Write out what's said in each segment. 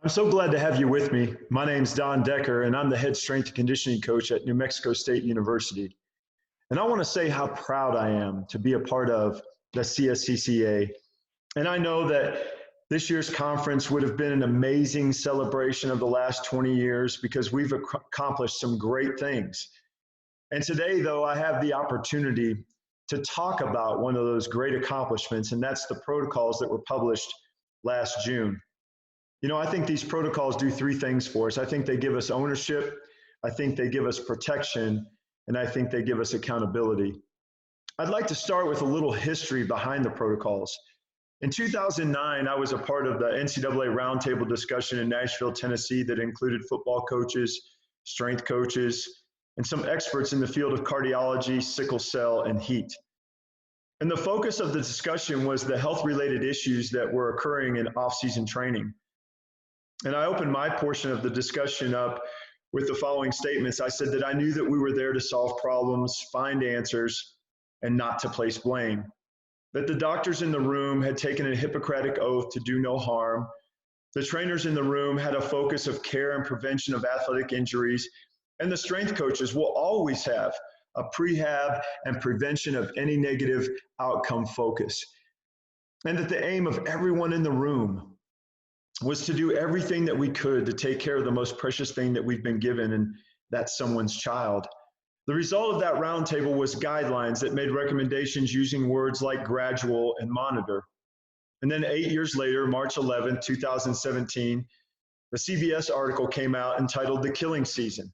I'm so glad to have you with me. My name's Don Decker, and I'm the head strength and conditioning coach at New Mexico State University. And I want to say how proud I am to be a part of the CSCCA. And I know that this year's conference would have been an amazing celebration of the last 20 years because we've accomplished some great things. And today, though, I have the opportunity to talk about one of those great accomplishments, and that's the protocols that were published last June. You know, I think these protocols do three things for us. I think they give us ownership, I think they give us protection, and I think they give us accountability. I'd like to start with a little history behind the protocols. In 2009, I was a part of the NCAA roundtable discussion in Nashville, Tennessee that included football coaches, strength coaches, and some experts in the field of cardiology, sickle cell, and heat. And the focus of the discussion was the health-related issues that were occurring in off-season training. And I opened my portion of the discussion up with the following statements. I said that I knew that we were there to solve problems, find answers, and not to place blame. That the doctors in the room had taken a Hippocratic oath to do no harm. The trainers in the room had a focus of care and prevention of athletic injuries. And the strength coaches will always have a prehab and prevention of any negative outcome focus. And that the aim of everyone in the room was to do everything that we could to take care of the most precious thing that we've been given, and that's someone's child. The result of that roundtable was guidelines that made recommendations using words like gradual and monitor. And then 8 years later, March 11, 2017, the CBS article came out entitled The Killing Season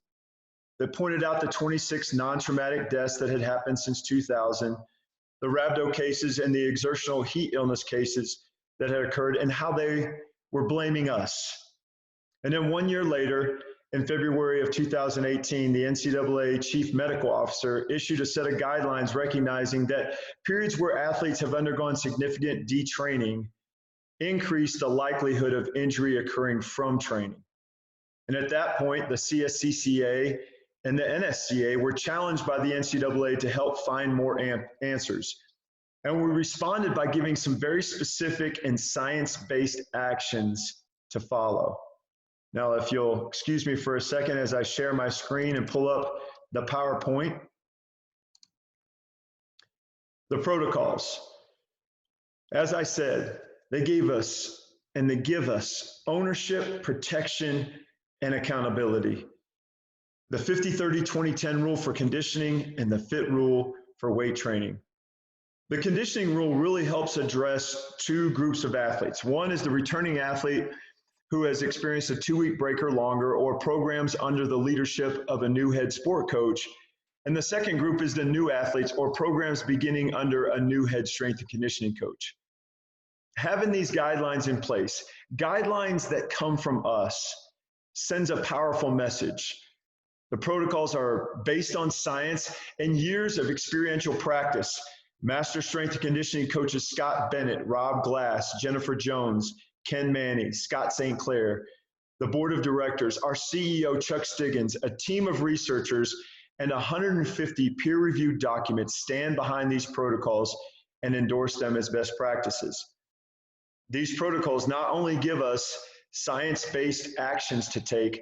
that pointed out the 26 non-traumatic deaths that had happened since 2000, the rhabdo cases and the exertional heat illness cases that had occurred, and how they were blaming us. And then 1 year later, in February of 2018, the NCAA chief medical officer issued a set of guidelines recognizing that periods where athletes have undergone significant detraining increase the likelihood of injury occurring from training. And at that point, the CSCCA and the NSCA were challenged by the NCAA to help find more answers. And we responded by giving some very specific and science-based actions to follow. Now, if you'll excuse me for a second as I share my screen and pull up the PowerPoint. The protocols. As I said, they gave us and they give us ownership, protection, and accountability. The 50-30-20-10 rule for conditioning and the FIT rule for weight training. The conditioning rule really helps address two groups of athletes. One is the returning athlete who has experienced a 2-week break or longer or programs under the leadership of a new head sport coach. And the second group is the new athletes or programs beginning under a new head strength and conditioning coach. Having these guidelines in place, guidelines that come from us, sends a powerful message. The protocols are based on science and years of experiential practice. Master strength and conditioning coaches Scott Bennett, Rob Glass, Jennifer Jones, Ken Manny, Scott St. Clair, the board of directors, our CEO, Chuck Stiggins, a team of researchers, and 150 peer-reviewed documents stand behind these protocols and endorse them as best practices. These protocols not only give us science-based actions to take,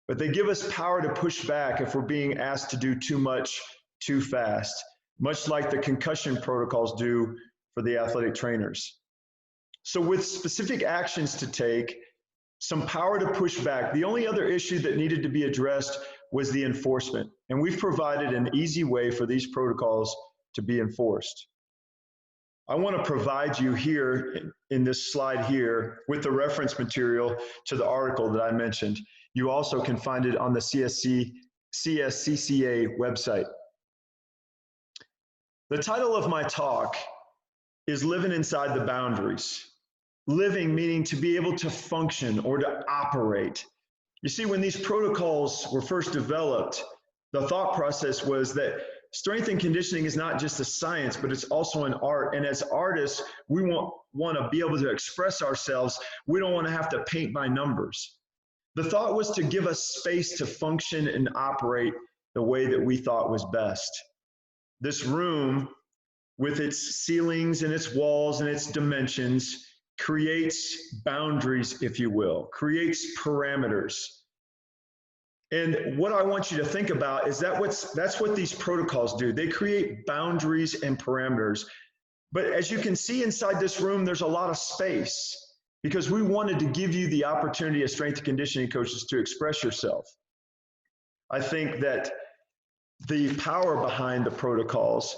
but they give us power to push back if we're being asked to do too much, too fast, much like the concussion protocols do for the athletic trainers. So with specific actions to take, some power to push back, the only other issue that needed to be addressed was the enforcement. And we've provided an easy way for these protocols to be enforced. I want to provide you here in this slide here with the reference material to the article that I mentioned. You also can find it on the CSCCA website. The title of my talk is Living Inside the Boundaries. Living meaning to be able to function or to operate. You see, when these protocols were first developed, the thought process was that strength and conditioning is not just a science, but it's also an art. And as artists, we want to be able to express ourselves. We don't want to have to paint by numbers. The thought was to give us space to function and operate the way that we thought was best. This room, with its ceilings and its walls and its dimensions, creates boundaries, if you will, creates parameters. And what I want you to think about is that's what these protocols do. They create boundaries and parameters. But as you can see inside this room, there's a lot of space because we wanted to give you the opportunity as strength and conditioning coaches to express yourself. I think that the power behind the protocols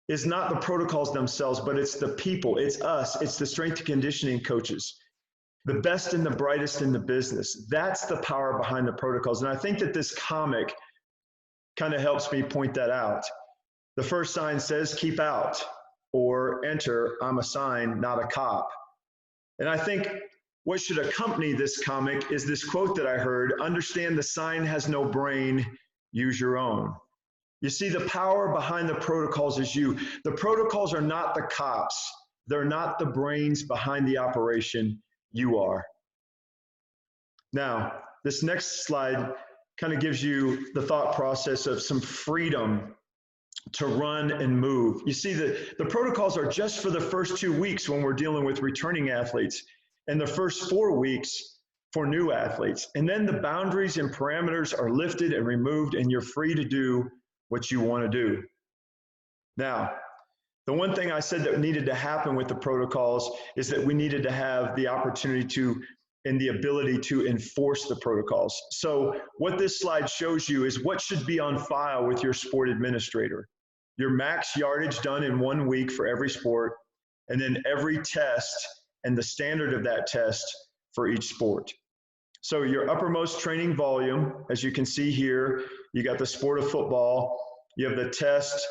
is not the protocols themselves, but it's the people, it's us, it's the strength and conditioning coaches, the best and the brightest in the business. That's the power behind the protocols. And I think that this comic kind of helps me point that out. The first sign says, keep out, or enter, I'm a sign, not a cop. And I think what should accompany this comic is this quote that I heard, understand the sign has no brain, use your own. You see, the power behind the protocols is you. The protocols are not the cops. They're not the brains behind the operation. You are. Now, this next slide kind of gives you the thought process of some freedom to run and move. You see, the protocols are just for the first 2 weeks when we're dealing with returning athletes, and the first 4 weeks for new athletes. And then the boundaries and parameters are lifted and removed, and you're free to do what you want to do. Now, the one thing I said that needed to happen with the protocols is that we needed to have the opportunity to and the ability to enforce the protocols. So what this slide shows you is what should be on file with your sport administrator. Your max yardage done in 1 week for every sport, and then every test and the standard of that test for each sport. So your uppermost training volume, as you can see here, you got the sport of football, you have the test,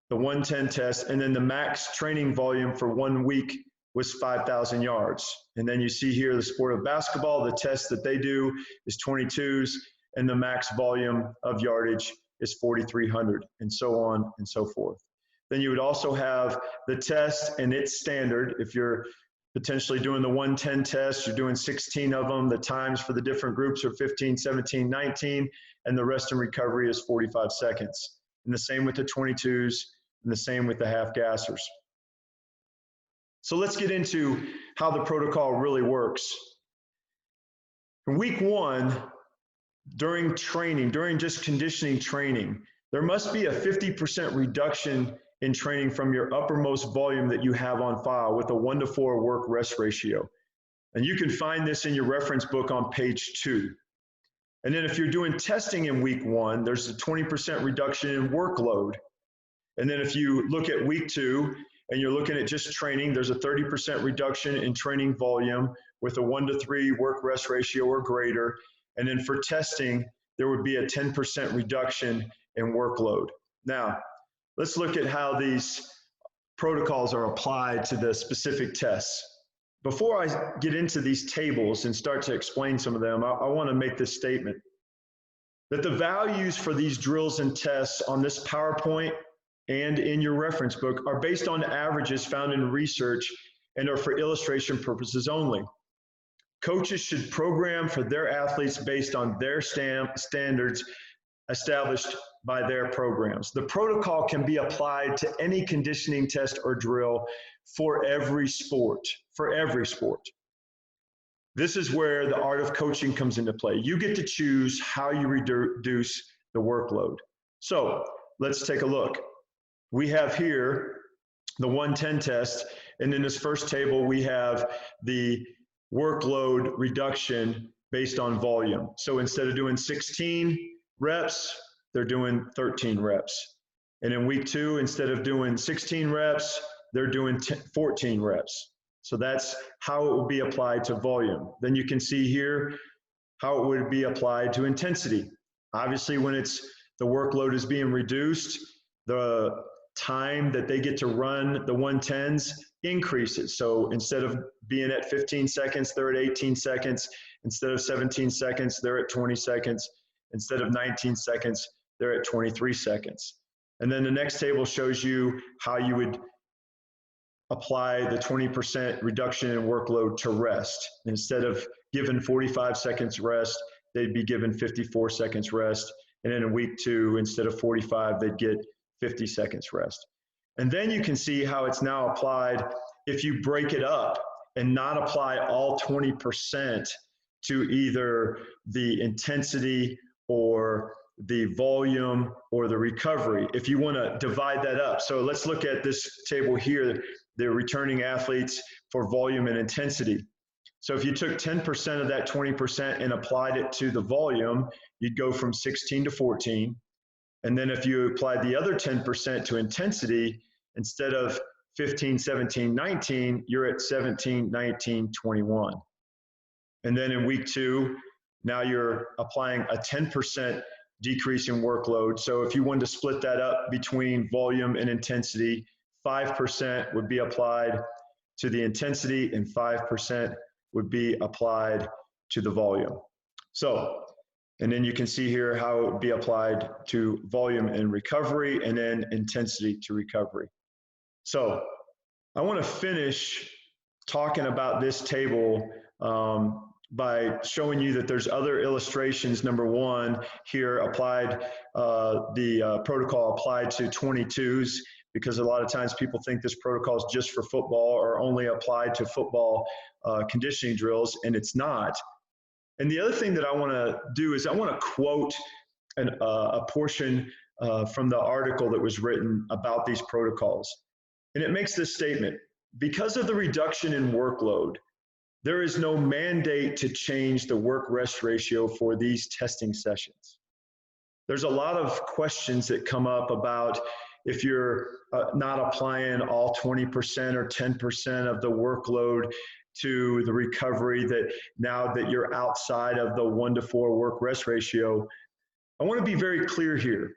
the 110 test, and then the max training volume for 1 week was 5,000 yards. And then you see here the sport of basketball, the test that they do is 22s, and the max volume of yardage is 4,300, and so on and so forth. Then you would also have the test and its standard. If you're potentially doing the 110 test, you're doing 16 of them. The times for the different groups are 15, 17, 19, and the rest in recovery is 45 seconds. And the same with the 22s, and the same with the half gassers. So let's get into how the protocol really works. In week 1, during training, during just conditioning training, there must be a 50% reduction in training from your uppermost volume that you have on file with a 1-to-4 work-rest ratio. And you can find this in your reference book on page 2. And then if you're doing testing in week 1, there's a 20% reduction in workload. And then if you look at week 2 and you're looking at just training, there's a 30% reduction in training volume with a 1-to-3 work-rest ratio or greater. And then for testing, there would be a 10% reduction in workload. Now, let's look at how these protocols are applied to the specific tests. Before I get into these tables and start to explain some of them, I want to make this statement, that the values for these drills and tests on this PowerPoint and in your reference book are based on averages found in research and are for illustration purposes only. Coaches should program for their athletes based on their standards established by their programs. The protocol can be applied to any conditioning test or drill for every sport, This is where the art of coaching comes into play. You get to choose how you reduce the workload. So let's take a look. We have here the 110 test, and in this first table, we have the workload reduction based on volume. So instead of doing 16 reps, they're doing 13 reps. And in week 2, instead of doing 16 reps, they're doing 14 reps. So that's how it will be applied to volume. Then you can see here how it would be applied to intensity. Obviously, when the workload is being reduced, the time that they get to run the 110s increases. So instead of being at 15 seconds, they're at 18 seconds. Instead of 17 seconds, they're at 20 seconds. Instead of 19 seconds, they're at 23 seconds. And then the next table shows you how you would apply the 20% reduction in workload to rest. Instead of given 45 seconds rest, they'd be given 54 seconds rest. And then in week 2, instead of 45, they'd get 50 seconds rest. And then you can see how it's now applied if you break it up and not apply all 20% to either the intensity or the volume or the recovery. If you want to divide that up. So let's look at this table here, the returning athletes for volume and intensity. So if you took 10% of that 20% and applied it to the volume, you'd go from 16 to 14. And then if you applied the other 10% to intensity, instead of 15, 17, 19, you're at 17, 19, 21. And then in week 2, now you're applying a 10% decrease in workload. So if you wanted to split that up between volume and intensity, 5% would be applied to the intensity and 5% would be applied to the volume. So, and then you can see here how it would be applied to volume and recovery, and then intensity to recovery. So I want to finish talking about this table by showing you that there's other illustrations. Number one, here applied, the protocol applied to 22s, because a lot of times people think this protocol is just for football or only applied to football conditioning drills, and it's not. And the other thing that I want to do is I want to quote a portion from the article that was written about these protocols. And it makes this statement: because of the reduction in workload, there is no mandate to change the work-rest ratio for these testing sessions. There's a lot of questions that come up about if you're not applying all 20% or 10% of the workload to the recovery, that now that you're outside of the 1-to-4 work-rest ratio. I want to be very clear here.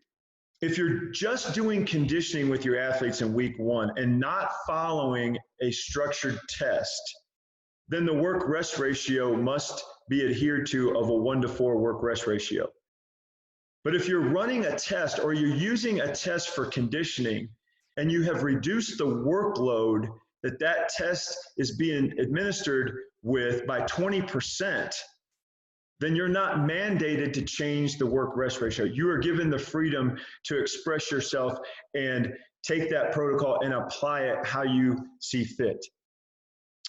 If you're just doing conditioning with your athletes in week 1 and not following a structured test, then the work-rest ratio must be adhered to of a 1-to-4 work-rest ratio. But if you're running a test or you're using a test for conditioning and you have reduced the workload that test is being administered with by 20%, then you're not mandated to change the work-rest ratio. You are given the freedom to express yourself and take that protocol and apply it how you see fit.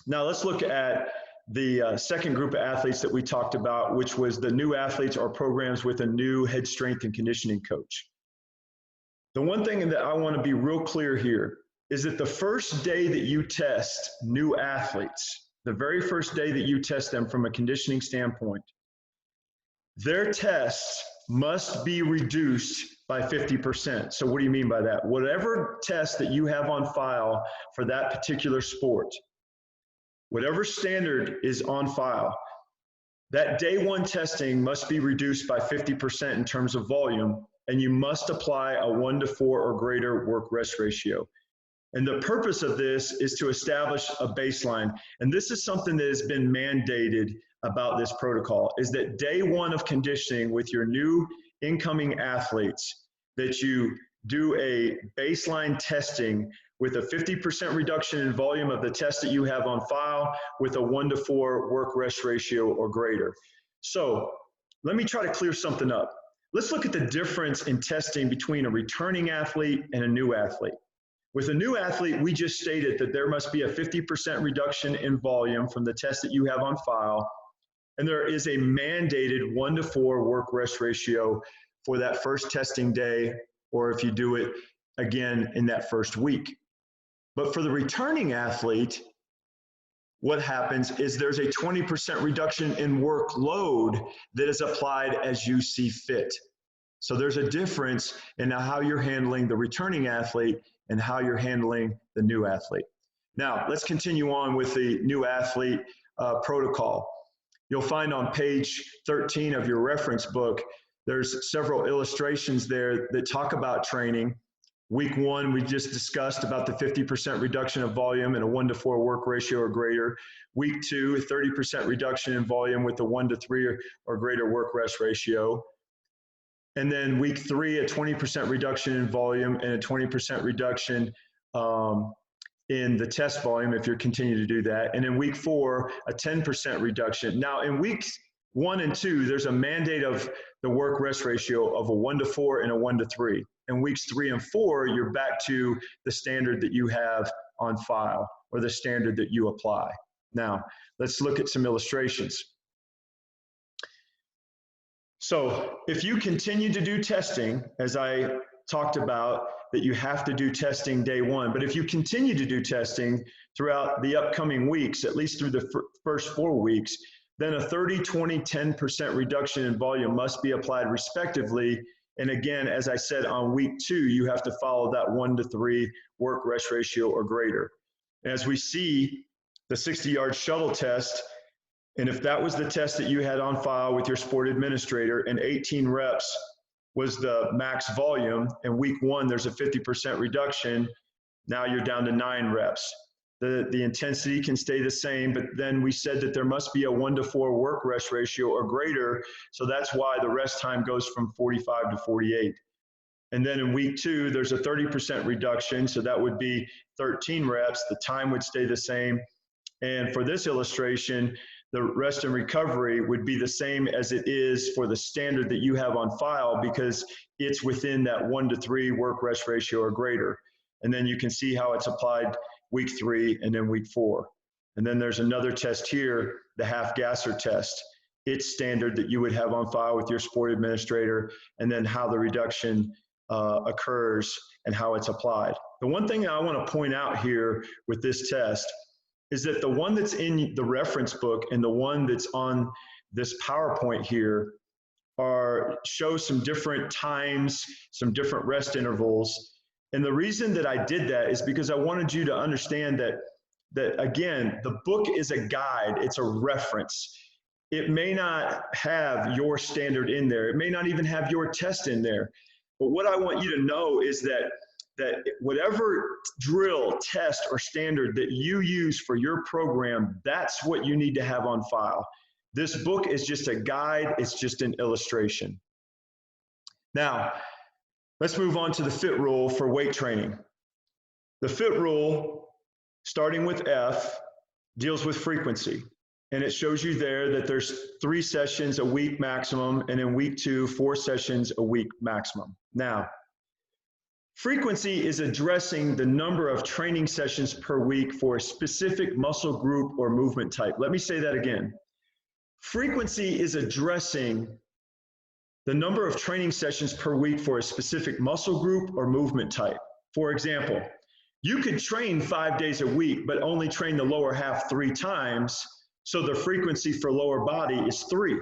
Now let's look at the second group of athletes that we talked about, which was the new athletes or programs with a new head strength and conditioning coach. The one thing that I want to be real clear here is that the first day that you test new athletes, the very first day that you test them from a conditioning standpoint, their tests must be reduced by 50%. So what do you mean by that? Whatever test that you have on file for that particular sport, whatever standard is on file, that day 1 testing must be reduced by 50% in terms of volume, and you must apply a 1-to-4 or greater work-rest ratio. And the purpose of this is to establish a baseline. And this is something that has been mandated about this protocol, is that day 1 of conditioning with your new incoming athletes, that you do a baseline testing with a 50% reduction in volume of the test that you have on file with a 1-to-4 work-rest ratio or greater. So let me try to clear something up. Let's look at the difference in testing between a returning athlete and a new athlete. With a new athlete, we just stated that there must be a 50% reduction in volume from the test that you have on file, and there is a mandated 1-to-4 work-rest ratio for that first testing day, or if you do it again in that first week. But for the returning athlete, what happens is there's a 20% reduction in workload that is applied as you see fit. So there's a difference in how you're handling the returning athlete and how you're handling the new athlete. Now, let's continue on with the new athlete protocol. You'll find on page 13 of your reference book, there's several illustrations there that talk about training. Week 1, we just discussed about the 50% reduction of volume and a 1-to-4 work ratio or greater. Week 2, 30% reduction in volume with a 1-to-3 or greater work rest ratio. And then week 3, a 20% reduction in volume and a 20% reduction in the test volume if you're continuing to do that. And in week 4, a 10% reduction. Now in weeks 1 and 2, there's a mandate of the work rest ratio of a 1-to-4 and a 1-to-3. In weeks 3 and 4, you're back to the standard that you have on file or the standard that you apply. Now, let's look at some illustrations. So if you continue to do testing, as I talked about, that you have to do testing day one, but if you continue to do testing throughout the upcoming weeks, at least through the first 4 weeks, then a 30, 20, 10% reduction in volume must be applied respectively. And again, as I said, on week 2, you have to follow that 1-to-3 work-rest ratio or greater. And as we see the 60-yard shuttle test, and if that was the test that you had on file with your sport administrator and 18 reps was the max volume, and week 1, there's a 50% reduction, now you're down to 9 reps. The intensity can stay the same, but then we said that there must be a 1-to-4 work-rest ratio or greater, so that's why the rest time goes from 45 to 48. And then in week 2, there's a 30% reduction, so that would be 13 reps. The time would stay the same. And for this illustration, the rest and recovery would be the same as it is for the standard that you have on file because it's within that 1-to-3 work-rest ratio or greater. And then you can see how it's applied week 3 and then week 4. And then there's another test here, the half gasser test. It's standard that you would have on file with your sport administrator, and then how the reduction occurs and how it's applied. The one thing I want to point out here with this test is that the one that's in the reference book and the one that's on this PowerPoint here show some different times, some different rest intervals. And the reason that I did that is because I wanted you to understand that again, the book is a guide, it's a reference. It may not have your standard in there. It may not even have your test in there. But what I want you to know is that whatever drill, test, or standard that you use for your program, that's what you need to have on file. This book is just a guide, it's just an illustration. Now, let's move on to the FIT rule for weight training. The FIT rule, starting with F, deals with frequency. And it shows you there that there's 3 sessions a week maximum, and in week 2, 4 sessions a week maximum. Now, frequency is addressing the number of training sessions per week for a specific muscle group or movement type. Let me say that again. Frequency is addressing the number of training sessions per week for a specific muscle group or movement type. For example, you could train 5 days a week, but only train the lower half 3 times, so the frequency for lower body is 3.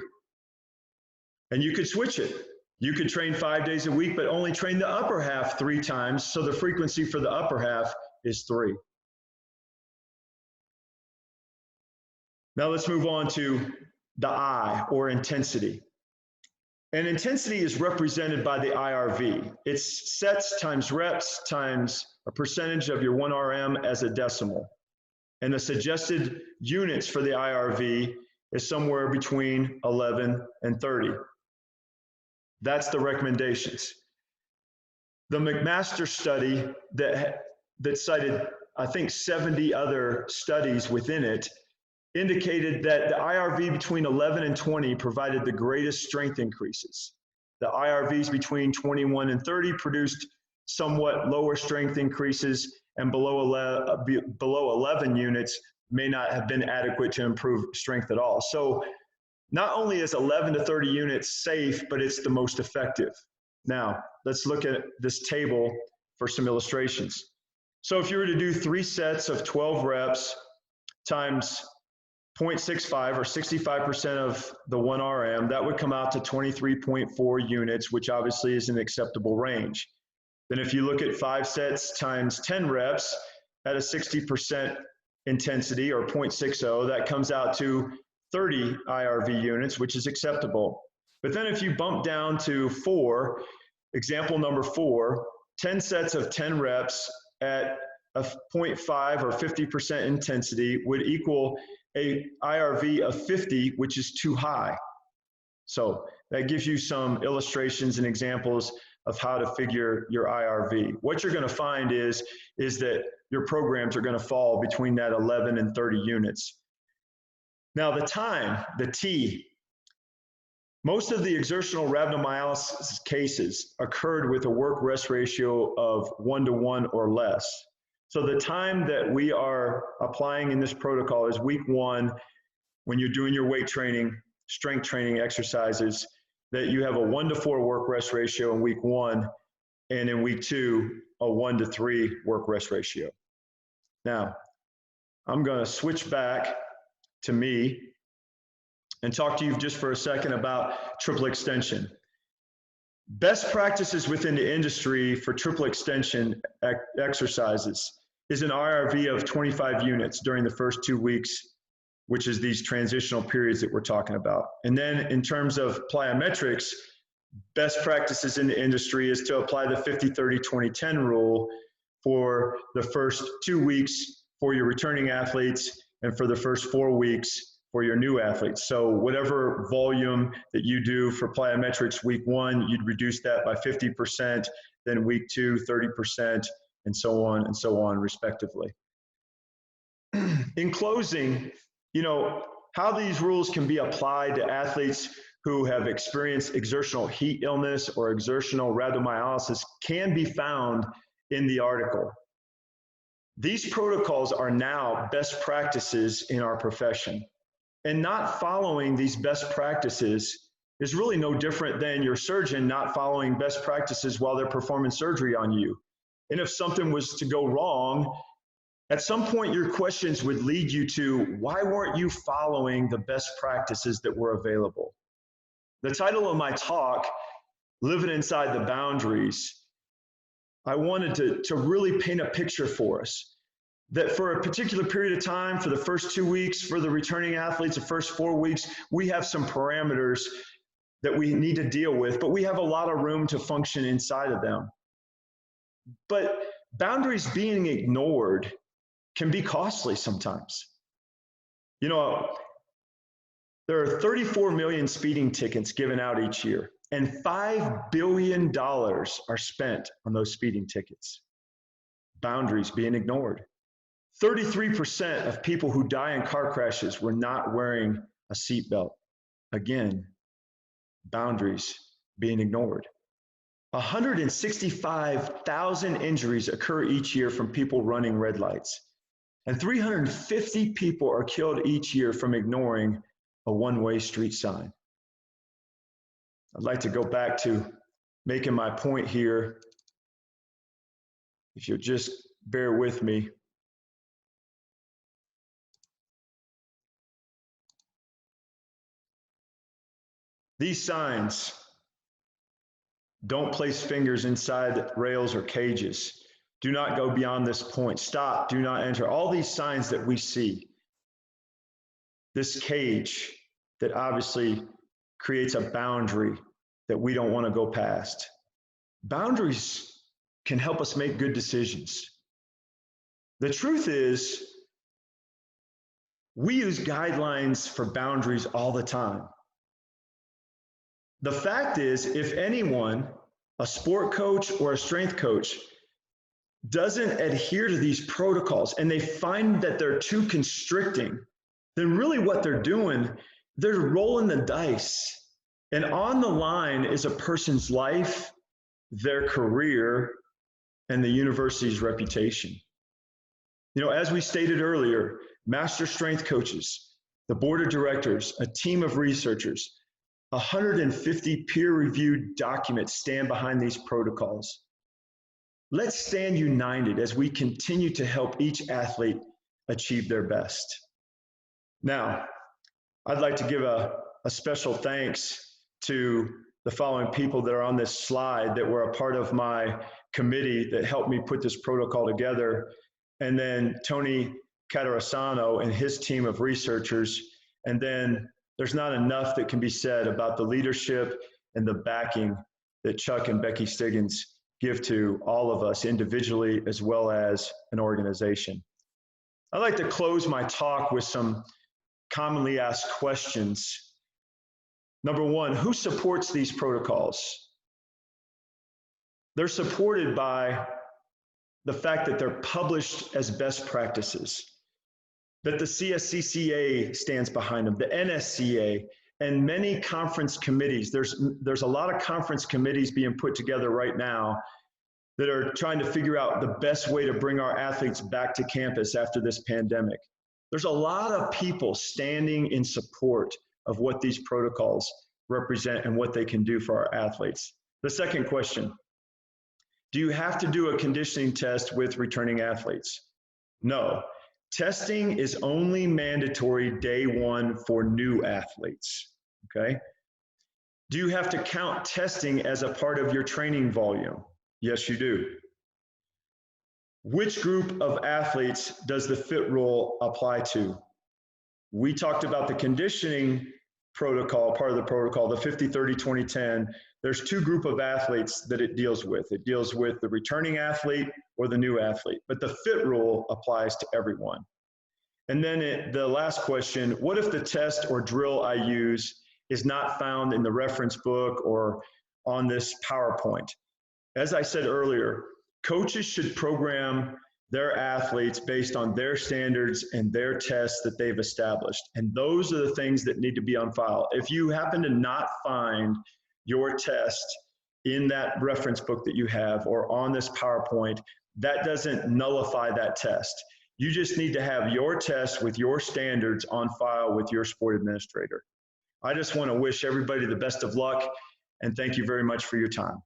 And you could switch it. You could train 5 days a week, but only train the upper half 3 times, so the frequency for the upper half is 3. Now let's move on to the I, or intensity. And intensity is represented by the IRV. It's sets times reps times a percentage of your 1RM as a decimal. And the suggested units for the IRV is somewhere between 11 and 30. That's the recommendations. The McMaster study that cited, I think, 70 other studies within it indicated that the IRV between 11 and 20 provided the greatest strength increases. The IRVs between 21 and 30 produced somewhat lower strength increases, and below 11 units may not have been adequate to improve strength at all. So not only is 11 to 30 units safe, but it's the most effective. Now, let's look at this table for some illustrations. So if you were to do 3 sets of 12 reps times 0.65 or 65% of the 1RM, that would come out to 23.4 units, which obviously is an acceptable range. Then if you look at 5 sets times 10 reps at a 60% intensity or 0.60, that comes out to 30 IRV units, which is acceptable. But then if you bump down to 4, example number 4, 10 sets of 10 reps at a 0.5 or 50% intensity would equal a IRV of 50, which is too high. So that gives you some illustrations and examples of how to figure your IRV. What you're going to find is that your programs are going to fall between that 11 and 30 units. Now the time, the T, most of the exertional rhabdomyolysis cases occurred with a work-rest ratio of 1 to 1 or less. So the time that we are applying in this protocol is week 1, when you're doing your weight training, strength training exercises, that you have a 1 to 4 work rest ratio in week 1, and in week 2, a 1 to 3 work rest ratio. Now, I'm going to switch back to me and talk to you just for a second about triple extension. Best practices within the industry for triple extension exercises is an IRV of 25 units during the first 2 weeks, which is these transitional periods that we're talking about. And then in terms of plyometrics, best practices in the industry is to apply the 50-30-20-10 rule for the first 2 weeks for your returning athletes and for the first 4 weeks for your new athletes. So whatever volume that you do for plyometrics week 1, you'd reduce that by 50%, then week 2, 30%, and so on, respectively. In closing, you know, how these rules can be applied to athletes who have experienced exertional heat illness or exertional rhabdomyolysis can be found in the article. These protocols are now best practices in our profession. And not following these best practices is really no different than your surgeon not following best practices while they're performing surgery on you. And if something was to go wrong, at some point your questions would lead you to, why weren't you following the best practices that were available? The title of my talk, Living Inside the Boundaries, I wanted to really paint a picture for us that for a particular period of time, for the first 2 weeks, for the returning athletes, the first 4 weeks, we have some parameters that we need to deal with, but we have a lot of room to function inside of them. But boundaries being ignored can be costly sometimes. You know, there are 34 million speeding tickets given out each year, and $5 billion are spent on those speeding tickets. Boundaries being ignored. 33% of people who die in car crashes were not wearing a seatbelt. Again, boundaries being ignored. 165,000 injuries occur each year from people running red lights. And 350 people are killed each year from ignoring a one-way street sign. I'd like to go back to making my point here. If you'll just bear with me. These signs, don't place fingers inside rails or cages. Do not go beyond this point. Stop, do not enter. All these signs that we see. This cage that obviously creates a boundary that we don't want to go past. Boundaries can help us make good decisions. The truth is, we use guidelines for boundaries all the time. The fact is, if anyone, a sport coach or a strength coach, doesn't adhere to these protocols and they find that they're too constricting, then really what they're doing, they're rolling the dice. And on the line is a person's life, their career, and the university's reputation. You know, as we stated earlier, master strength coaches, the board of directors, a team of researchers, 150 peer-reviewed documents stand behind these protocols. Let's stand united as we continue to help each athlete achieve their best. Now, I'd like to give a special thanks to the following people that are on this slide that were a part of my committee that helped me put this protocol together, and then Tony Catarasano and his team of researchers, and then there's not enough that can be said about the leadership and the backing that Chuck and Becky Stiggins give to all of us individually as well as an organization. I'd like to close my talk with some commonly asked questions. Number one, who supports these protocols? They're supported by the fact that they're published as best practices, that the CSCCA stands behind them, the NSCA, and many conference committees. There's a lot of conference committees being put together right now that are trying to figure out the best way to bring our athletes back to campus after this pandemic. There's a lot of people standing in support of what these protocols represent and what they can do for our athletes. The second question, do you have to do a conditioning test with returning athletes? No. Testing is only mandatory day one for new athletes, okay? Do you have to count testing as a part of your training volume? Yes, you do. Which group of athletes does the FIT rule apply to? We talked about the conditioning protocol, part of the protocol, the 50, 30, 20, 10. There's two groups of athletes that it deals with. It deals with the returning athlete or the new athlete, but the FIT rule applies to everyone. And then the last question, what if the test or drill I use is not found in the reference book or on this PowerPoint? As I said earlier, coaches should program their athletes based on their standards and their tests that they've established. And those are the things that need to be on file. If you happen to not find your test in that reference book that you have or on this PowerPoint, that doesn't nullify that test. You just need to have your test with your standards on file with your sport administrator. I just want to wish everybody the best of luck and thank you very much for your time.